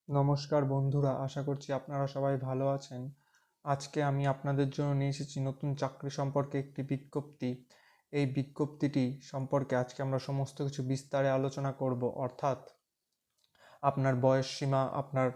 নমস্কার বন্ধুরা, আশা করছি আপনারা সবাই ভালো আছেন। আজকে আমি আপনাদের জন্য নিয়ে এসেছি নতুন চাকরি সম্পর্কে একটি বিজ্ঞপ্তি। এই বিজ্ঞপ্তিটি সম্পর্কে আজকে আমরা সমস্ত কিছু বিস্তারে আলোচনা করব, অর্থাৎ আপনার বয়স সীমা, আপনার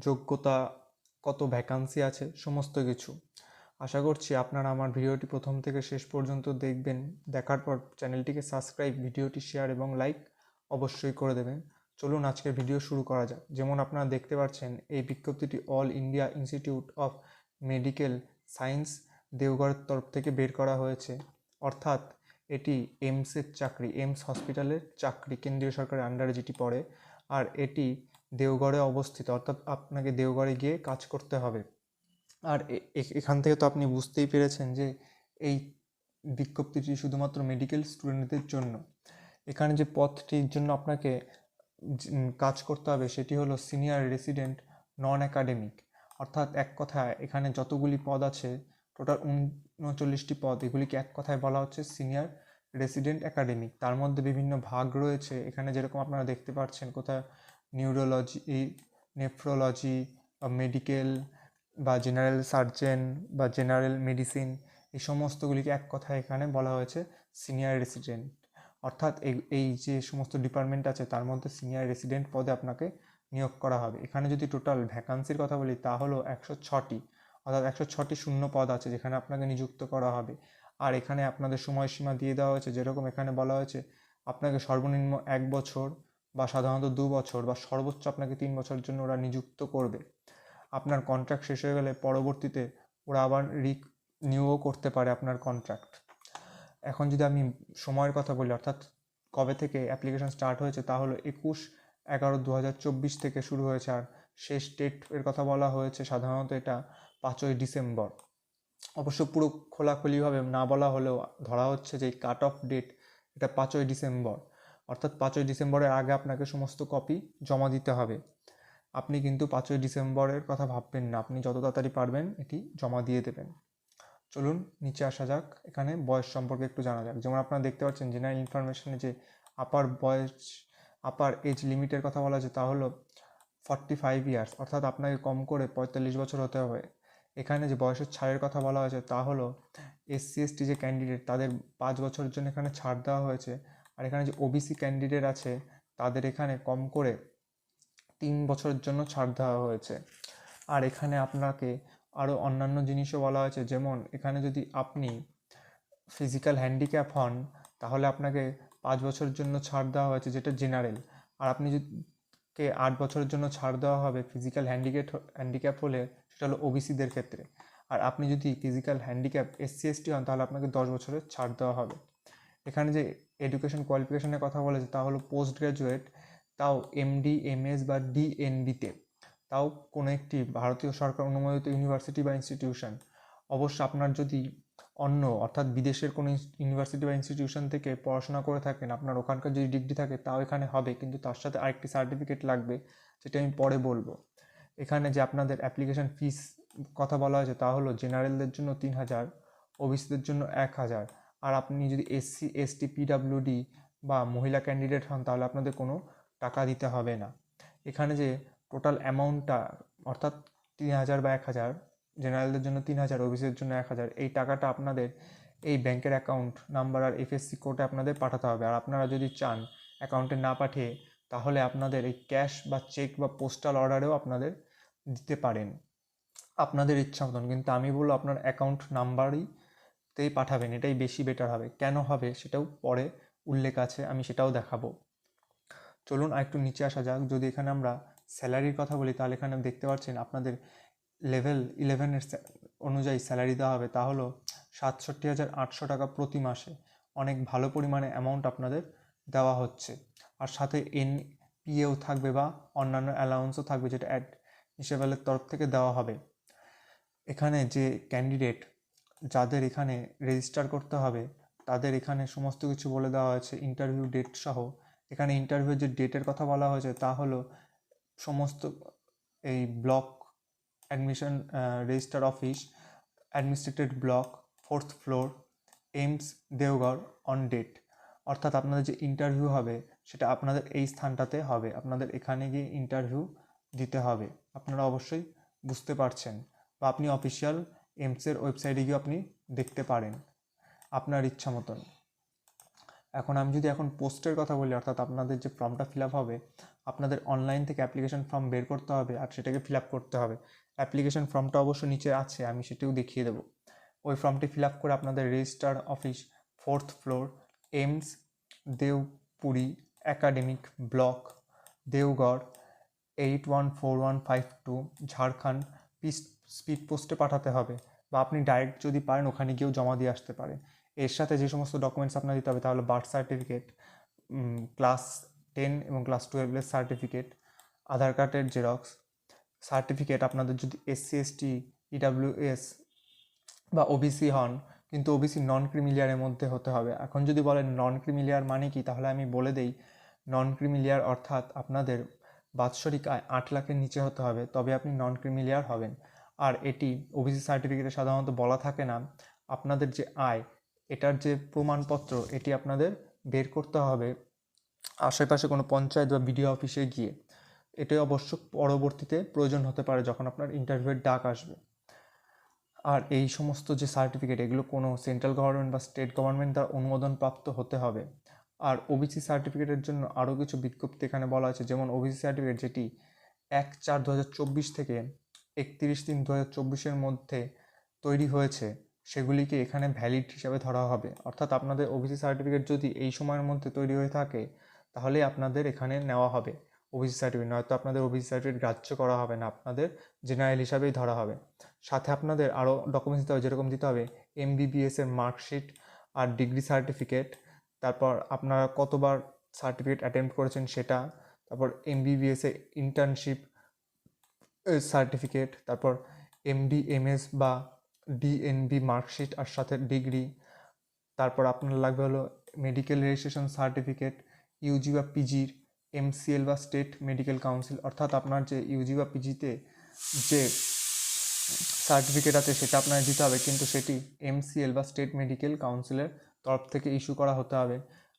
যোগ্যতা, কত ভ্যাকান্সি আছে, সমস্ত কিছু। আশা করছি আপনারা আমার ভিডিওটি প্রথম থেকে শেষ পর্যন্ত দেখবেন। দেখার পর চ্যানেলটিকে সাবস্ক্রাইব, ভিডিওটি শেয়ার এবং লাইক অবশ্যই করে দেবেন। চলুন আজকের ভিডিও শুরু করা যাক। যেমন আপনারা দেখতে পাচ্ছেন, এই বিজ্ঞপ্তিটি All India Institute of Medical Science দেওঘরের তরফ থেকে বের করা হয়েছে। অর্থাৎ এটি এইমসের চাকরি, এইমস হসপিটালের চাকরি, কেন্দ্রীয় সরকারের আন্ডারে যেটি পড়ে। আর এটি দেওঘরে অবস্থিত, অর্থাৎ আপনাকে দেওঘরে গিয়ে কাজ করতে হবে। আর এখান থেকে তো আপনি বুঝতেই পেরেছেন যে এই বিজ্ঞপ্তিটি শুধুমাত্র মেডিকেল স্টুডেন্টদের জন্য। এখানে যে পদটির জন্য আপনাকে কাজ করতে হবে সেটি হলো সিনিয়র রেসিডেন্ট নন একাডেমিক। অর্থাৎ এক কথায় এখানে যতগুলি পদ আছে, টোটাল 39টি পদ, এগুলিকে এক কথায় বলা হচ্ছে সিনিয়র রেসিডেন্ট একাডেমিক। তার মধ্যে বিভিন্ন ভাগ রয়েছে এখানে, যেরকম আপনারা দেখতে পাচ্ছেন, কোথায় নিউরোলজি, নেফ্রোলজি, মেডিকেল বা জেনারেল সার্জেন বা জেনারেল মেডিসিন, এই সমস্তগুলিকে এক কথায় এখানে বলা হয়েছে সিনিয়র রেসিডেন্ট। অর্থাৎ এই যে সমস্ত ডিপার্টমেন্ট আছে তার মধ্যে সিনিয়র রেসিডেন্ট পদে আপনাকে নিয়োগ করা হবে। এখানে যদি টোটাল ভ্যাকান্সির কথা বলি তা হলো 106টি, অর্থাৎ 106টি শূন্য পদ আছে যেখানে আপনাকে নিযুক্ত করা হবে। আর এখানে আপনাদের সময়সীমা দিয়ে দেওয়া হয়েছে, যেরকম এখানে বলা হয়েছে আপনাকে সর্বনিম্ন 1 বছর বা সাধারণত 2 বছর বা সর্বোচ্চ আপনাকে 3 বছরের জন্য ওরা নিযুক্ত করবে। আপনার কন্ট্রাক্ট শেষ হয়ে গেলে পরবর্তীতে ওরা আবার রিনিউও করতে পারে আপনার কন্ট্রাক্ট। এখন যদি আমি সময়ের কথা বলি, অর্থাৎ কবে থেকে অ্যাপ্লিকেশন স্টার্ট হয়েছে, তা হলো 21/11/2024 থেকে শুরু হয়েছে। আর শেষ ডেট এর কথা বলা হয়েছে সাধারণত এটা 5ই ডিসেম্বর। অবশ্য পুরো খোলাখুলিভাবে না বলা হলেও ধরা হচ্ছে যে কাট অফ ডেট এটা 5ই ডিসেম্বর। অর্থাৎ 5ই ডিসেম্বরের আগে আপনাকে সমস্ত কপি জমা দিতে হবে। আপনি কিন্তু 5ই ডিসেম্বরের কথা ভাববেন না, আপনি যত তাড়াতাড়ি পারবেন এটি জমা দিয়ে দেবেন। চলুন নিচে আসা যাক, এখানে বয়স সম্পর্কে একটু জানা যাক। যেমন আপনারা দেখতে পাচ্ছেন জেনারেল ইনফরমেশনে যে আপার এজ লিমিটের কথা বলা আছে তা হলো 45 ইয়ার্স, অর্থাৎ আপনাকে কম করে 45 বছর হতে হবে। এখানে যে বয়সের ছাড়ের কথা বলা হয়েছে তা হলো SC/ST যে ক্যান্ডিডেট তাদের 5 বছরের জন্য এখানে ছাড় দেওয়া হয়েছে। আর এখানে যে OBC ক্যান্ডিডেট আছে তাদের এখানে কম করে 3 বছরের জন্য ছাড় দেওয়া হয়েছে। আর এখানে আপনাকে আরও অন্যান্য জিনিসও বলা হয়েছে, যেমন এখানে যদি আপনি ফিজিক্যাল হ্যান্ডিক্যাপ হন তাহলে আপনাকে 5 বছরের জন্য ছাড় দেওয়া হয়েছে, যেটা জেনারেল। আর আপনি যদি 8 বছরের জন্য ছাড় দেওয়া হবে ফিজিক্যাল হ্যান্ডিক্যাপ হলে, সেটা হলো ওবিসিদের ক্ষেত্রে। আর আপনি যদি ফিজিক্যাল হ্যান্ডিক্যাপ SC/ST হন তাহলে আপনাকে 10 বছরের ছাড় দেওয়া হবে। এখানে যে এডুকেশন কোয়ালিফিকেশনের কথা বলেছে তা হলো পোস্ট গ্র্যাজুয়েট, তাও MD MS বা DNBতে, তাও কোনো একটি ভারতীয় সরকার অনুমোদিত ইউনিভার্সিটি বা ইনস্টিটিউশন। অবশ্য আপনার যদি অন্য, অর্থাৎ বিদেশের কোনো ইউনিভার্সিটি বা ইনস্টিটিউশন থেকে পড়াশোনা করে থাকেন, আপনার ওখানকার যদি ডিগ্রি থাকে তাও এখানে হবে, কিন্তু তার সাথে আরেকটি সার্টিফিকেট লাগবে, যেটা আমি পরে বলবো। এখানে যে আপনাদের অ্যাপ্লিকেশন ফিস কথা বলা হয়েছে তা হলো জেনারেলদের জন্য 3,000, ওবিসিদের জন্য 1,000। আর আপনি যদি SC/ST PWD বা মহিলা ক্যান্ডিডেট হন তাহলে আপনাদের কোনো টাকা দিতে হবে না। এখানে যে টোটাল অ্যামাউন্টটা, অর্থাৎ 3,000 বা 1,000, জেনারেলদের জন্য 3,000, ওবিসিদের জন্য 1,000, এই টাকাটা আপনাদের এই ব্যাংকের অ্যাকাউন্ট নাম্বার আর FSC কোডে আপনাদের পাঠাতে হবে। আর আপনারা যদি চান অ্যাকাউন্টে না পাঠিয়ে, তাহলে আপনাদের এই ক্যাশ বা চেক বা পোস্টাল অর্ডারেও আপনাদের দিতে পারেন, আপনাদের ইচ্ছা মতন। কিন্তু আমি বলবো আপনার অ্যাকাউন্ট নাম্বারইতেই পাঠাবেন, এটাই বেশি বেটার হবে। কেন হবে সেটাও পরে উল্লেখ আছে, আমি সেটাও দেখাবো। চলুন আরেকটু নিচে আসা যাক। যদি এখানে আমরা স্যালারির কথা বলি তাহলে এখানে দেখতে পাচ্ছেন আপনাদের লেভেল 11-এর অনুযায়ী স্যালারি দেওয়া হবে, তা হলো 67,800 টাকা প্রতি মাসে। অনেক ভালো পরিমাণে অ্যামাউন্ট আপনাদের দেওয়া হচ্ছে। আর সাথে NPAও থাকবে বা অন্যান্য অ্যালাউন্সও থাকবে, যেটা হিসেবের তরফ থেকে দেওয়া হবে। এখানে যে ক্যান্ডিডেট যাদের এখানে রেজিস্টার করতে হবে তাদের এখানে সমস্ত কিছু বলে দেওয়া হয়েছে, ইন্টারভিউ ডেট সহ। এখানে ইন্টারভিউ যে ডেটের কথা বলা হয়েছে তা হলো সমস্ত এই block admission register office, administrated block, 4th floor, AIIMS Deoghar, on date. অর্থাৎ আপনাদের যে ইন্টারভিউ হবে সেটা আপনাদের এই স্থানটাতে হবে, আপনাদের এখানে গিয়ে ইন্টারভিউ দিতে হবে। আপনারা অবশ্যই বুঝতে পারছেন, বা আপনি অফিসিয়াল এইমসের ওয়েবসাইটে গিয়ে আপনি দেখতে পারেন আপনার ইচ্ছা মতন। আমি যদি পোস্টের কথা বলি, অর্থাৎ আপনাদের যে ফর্মটা ফিল আপ হবে, আপনাদের অনলাইন থেকে অ্যাপ্লিকেশন ফর্ম বের করতে হবে আর সেটাকে ফিল আপ করতে হবে। অ্যাপ্লিকেশন ফর্মটা অবশ্য নিচে আছে, আমি সেটাও দেখিয়ে দেবো। ওই ফর্মটি ফিল আপ করে আপনাদের register office, 4th floor, AIIMS, Deopuri academic block, দেওগড়, 814152, ঝাড়খণ্ড স্পিড পোস্টে পাঠাতে হবে, বা আপনি ডাইরেক্ট যদি পারেন ওখানে গিয়েও জমা দিয়ে আসতে পারেন। এর সাথে যে সমস্ত ডকুমেন্টস আপনার দিতে হবে, তাহলে বার্থ সার্টিফিকেট, ক্লাস 10 এবং ক্লাস 12-এর সার্টিফিকেট, আধার কার্ডের জেরক্স, সার্টিফিকেট আপনাদের যদি SC ST EWS বা ওবিসি হন, কিন্তু ওবিসি নন ক্রিমিলিয়ারের মধ্যে হতে হবে। এখন যদি বলেন নন ক্রিমিলিয়ার মানে কি, তাহলে আমি বলে দেই, নন ক্রিমিলিয়ার অর্থাৎ আপনাদের বাৎসরিক আয় 8 লাখের নিচে হতে হবে, তবে আপনি নন ক্রিমিলিয়ার হবেন। আর এটি ওবিসি সার্টিফিকেটে সাধারণত বলা থাকে না আপনাদের যে আয়, এটার যে প্রমাণপত্র, এটি আপনাদের বের করতে হবে আশেপাশে কোনো পঞ্চায়েত বা বিডিও অফিসে গিয়ে। এটাই অবশ্য পরবর্তীতে প্রয়োজন হতে পারে যখন আপনার ইন্টারভিউয়ের ডাক আসবে। আর এই সমস্ত যে সার্টিফিকেট, এগুলো কোনো সেন্ট্রাল গভর্নমেন্ট বা স্টেট গভর্নমেন্ট দ্বারা অনুমোদনপ্রাপ্ত হতে হবে। আর ওবিসি সার্টিফিকেটের জন্য আরও কিছু বিজ্ঞপ্তি এখানে বলা আছে, যেমন ওবিসি সার্টিফিকেট যেটি 1/4/2024 থেকে 31/3/2024 মধ্যে তৈরি হয়েছে, সেগুলিকে এখানে ভ্যালিড হিসাবে ধরা হবে। অর্থাৎ আপনাদের ওবিসি সার্টিফিকেট যদি এই সময়ের মধ্যে তৈরি হয়ে থাকে, তাহলে আপনাদের এখানে নেওয়া হবে ওবিসি সার্টিফিকেট, নয়তো আপনাদের ওবিসি সার্টিফিকেট গ্রাহ্য করা হবে না, আপনাদের জেনারেল হিসাবেই ধরা হবে। সাথে আপনাদের আরও ডকুমেন্টস দিতে হবে, যেরকম দিতে হবে MBBS এর মার্কশিট আর ডিগ্রি সার্টিফিকেট, তারপর আপনারা কতবার সার্টিফিকেট অ্যাটেম্প্ট করেছেন সেটা, তারপর MBBS এ ইন্টার্নশিপ সার্টিফিকেট, তারপর MD MS বা DNB মার্কশিট আর সাথে ডিগ্রি, তারপর আপনার লাগবে হলো মেডিকেল রেজিস্ট্রেশন সার্টিফিকেট, ইউজি বা পিজির MCL বা স্টেট মেডিকেল কাউন্সিল, অর্থাৎ আপনার যে ইউজি বা পিজিতে যে সার্টিফিকেট আছে সেটা আপনার দিতে হবে, কিন্তু সেটি MCL বা স্টেট মেডিকেল কাউন্সিলের তরফ থেকে ইস্যু করা হতে হবে।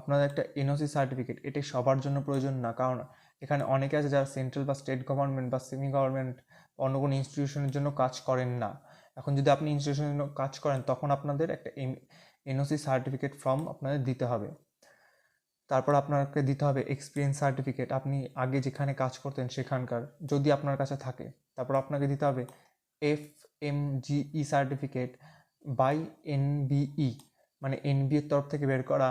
আপনাদের একটা NOC সার্টিফিকেট, এটি সবার জন্য প্রয়োজন না, কারণ এখানে অনেকে আছে যারা সেন্ট্রাল বা স্টেট গভর্নমেন্ট বা সেমি গভর্নমেন্ট অন্য কোনো ইনস্টিটিউশনের জন্য কাজ করেন না। এখন যদি আপনি ইনস্টিটিউশনের জন্য কাজ করেন, তখন আপনাদের একটা NOC সার্টিফিকেট ফর্ম আপনাদের দিতে হবে। তারপর আপনাকে দিতে হবে এক্সপিরিয়েন্স সার্টিফিকেট, আপনি আগে যেখানে কাজ করতেন সেখানকার, যদি আপনার কাছে থাকে। তারপর আপনাকে দিতে হবে FMGE সার্টিফিকেট বাই NBE, মানে NBE এর তরফ থেকে বের করা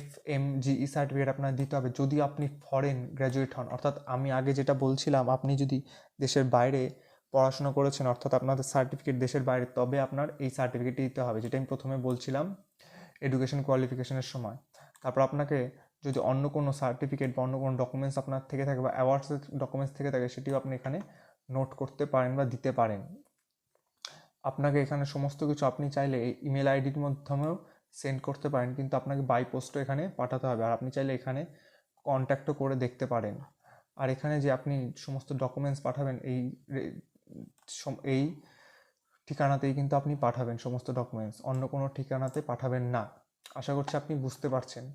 FMGE সার্টিফিকেট আপনার দিতে হবে যদি আপনি ফরেন গ্র্যাজুয়েট হন। অর্থাৎ আমি আগে যেটা বলছিলাম, আপনি যদি দেশের বাইরে পড়াশোনা করেছেন, অর্থাৎ আপনাদের সার্টিফিকেট দেশের বাইরে, তবে আপনার এই সার্টিফিকেটটি দিতে হবে, যেটা আমি প্রথমে বলছিলাম এডুকেশন কোয়ালিফিকেশনের সময়। তারপর আপনাকে যদি অন্য কোনো সার্টিফিকেট বা অন্য কোনো ডকুমেন্টস আপনার থেকে থাকে বা অ্যাওয়ার্ডসের ডকুমেন্টস থেকে থাকে, সেটিও আপনি এখানে নোট করতে পারেন বা দিতে পারেন। আপনাকে এখানে সমস্ত কিছু আপনি চাইলে এই ইমেল আইডির মাধ্যমেও সেন্ড করতে পারেন, কিন্তু আপনাকে বাই পোস্টও এখানে পাঠাতে হবে। আর আপনি চাইলে এখানে কন্ট্যাক্টও করে দেখতে পারেন। আর এখানে যে আপনি সমস্ত ডকুমেন্টস পাঠাবেন, এই ঠিকানাতেই কিন্তু আপনি পাঠাবেন সমস্ত ডকুমেন্টস, অন্য কোনো ঠিকানাতে পাঠাবেন না। আশা করছি আপনি বুঝতে পারছেন।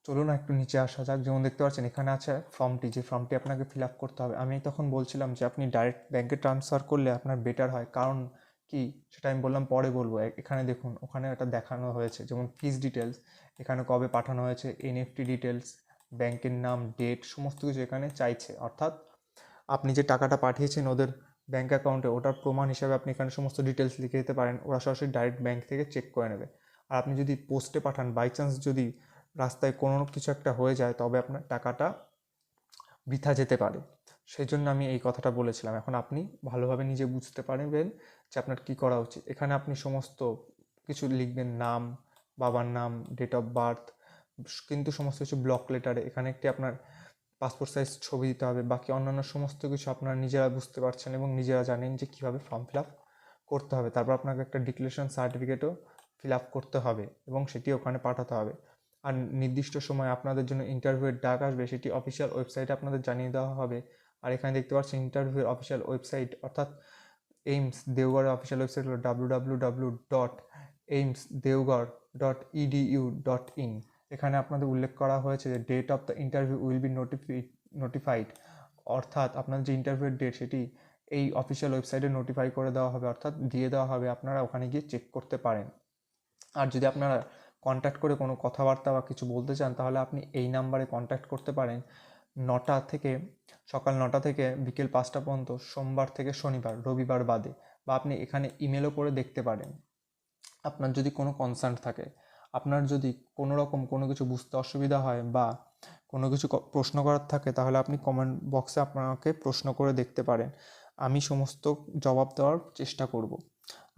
চলুন একটু নিচে আসা যাক। যেমন দেখতে পাচ্ছেন এখানে আছে ফর্মটি, যে ফর্মটি আপনাকে ফিল আপ করতে হবে। আমি তখন বলছিলাম যে আপনি ডাইরেক্ট ব্যাঙ্কে ট্রান্সফার করলে আপনার বেটার হয়, কারণ কি সেটা আমি বললাম পরে বলবো। এখানে দেখুন, ওখানে এটা দেখানো হয়েছে, যেমন ফিস ডিটেলস, এখানে কবে পাঠানো হয়েছে, NEFT ডিটেলস, ব্যাংকের নাম, ডেট, সমস্ত কিছু এখানে চাইছে। অর্থাৎ আপনি যে টাকাটা পাঠিয়েছেন ওদের ব্যাঙ্ক অ্যাকাউন্টে, ওটার প্রমাণ হিসাবে আপনি এখানে সমস্ত ডিটেলস লিখে দিতে পারেন, ওরা সরাসরি ডাইরেক্ট ব্যাঙ্ক থেকে চেক করে নেবে। আর আপনি যদি পোস্টে পাঠান, বাই চান্স যদি রাস্তায় কোনো কিছু একটা হয়ে যায়, তবে আপনার টাকাটা বৃথা যেতে পারে। সেই জন্য আমি এই কথাটা বলেছিলাম। এখন আপনি ভালোভাবে নিজে বুঝতে পারবেন যে আপনার কী করা উচিত। এখানে আপনি সমস্ত কিছু লিখবেন, নাম, বাবার নাম, ডেট অফ বার্থ, কিন্তু সমস্ত কিছু ব্লক লেটারে। এখানে একটি আপনার পাসপোর্ট সাইজ ছবি দিতে হবে। বাকি অন্যান্য সমস্ত কিছু আপনারা নিজেরা বুঝতে পারছেন এবং নিজেরা জানেন যে কীভাবে ফর্ম ফিল আপ করতে হবে। তারপর আপনাকে একটা ডিক্লারেশন সার্টিফিকেটও ফিল আপ করতে হবে এবং সেটি ওখানে পাঠাতে হবে। আর নির্দিষ্ট সময় আপনাদের জন্য ইন্টারভিউয়ের ডাক আসবে, সেটি অফিসিয়াল ওয়েবসাইটে আপনাদের জানিয়ে দেওয়া হবে। আর এখানে দেখতে পাচ্ছেন ইন্টারভিউয়ের অফিসিয়াল ওয়েবসাইট, অর্থাৎ এইমস দেওগড়ের অফিসিয়াল ওয়েবসাইট হলো www.aimsdeogarh.edu.in। এখানে আপনাদের উল্লেখ করা হয়েছে যে date of the interview will be notified অর্থাৎ আপনার যে ইন্টারভিউয়ের ডেট সেটি এই অফিসিয়াল ওয়েবসাইটে নোটিফাই করে দেওয়া হবে, অর্থাৎ দিয়ে দেওয়া হবে, আপনারা ওখানে গিয়ে চেক করতে পারেন। আর যদি আপনারা কন্ট্যাক্ট করে কোনো কথাবার্তা বা কিছু বলতে চান তাহলে আপনি এই নাম্বারে কন্ট্যাক্ট করতে পারেন 9টা থেকে, সকাল 9টা থেকে বিকেল 5টা পর্যন্ত, সোমবার থেকে শনিবার, রবিবার বাদে। বা আপনি এখানে ইমেলও করে দেখতে পারেন আপনার যদি কোনো কনসার্ন থাকে। আপনার যদি কোনো রকম কোনো কিছু বুঝতে অসুবিধা হয় বা কোনো কিছু প্রশ্ন করার থাকে তাহলে আপনি কমেন্ট বক্সে আপনাকে প্রশ্ন করে দেখতে পারেন, আমি সমস্ত জবাব দেওয়ার চেষ্টা করব।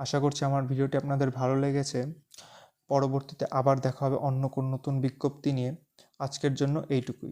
আশা করছি আমার ভিডিওটি আপনাদের ভালো লেগেছে। পরবর্তীতে আবার দেখা হবে অন্য কোনো নতুন বিজ্ঞপ্তি নিয়ে। আজকের জন্য এইটুকুই।